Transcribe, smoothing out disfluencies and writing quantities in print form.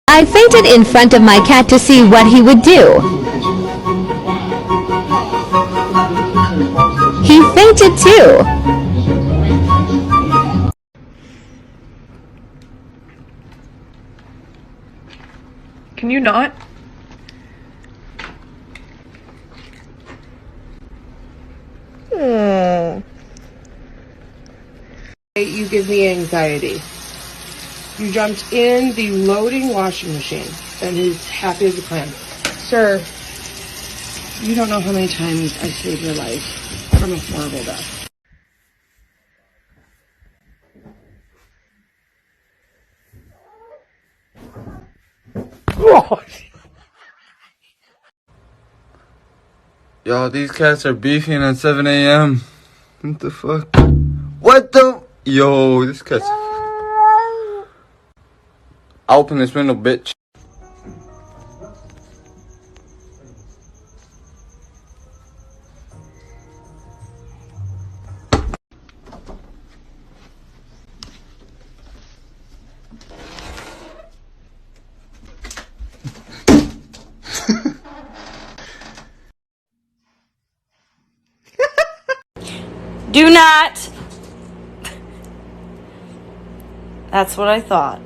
I fainted in front of my cat to see what he would do. He fainted too. Can you not? You give me anxiety. You jumped in the loading washing machine and is happy as a clam. Sir, you don't know how many times I saved your life from a horrible death. Yo, these cats are beefing at 7 a.m. What the fuck? What the? Yo, this cat's... I'll open this window, bitch. Do not. That's what I thought.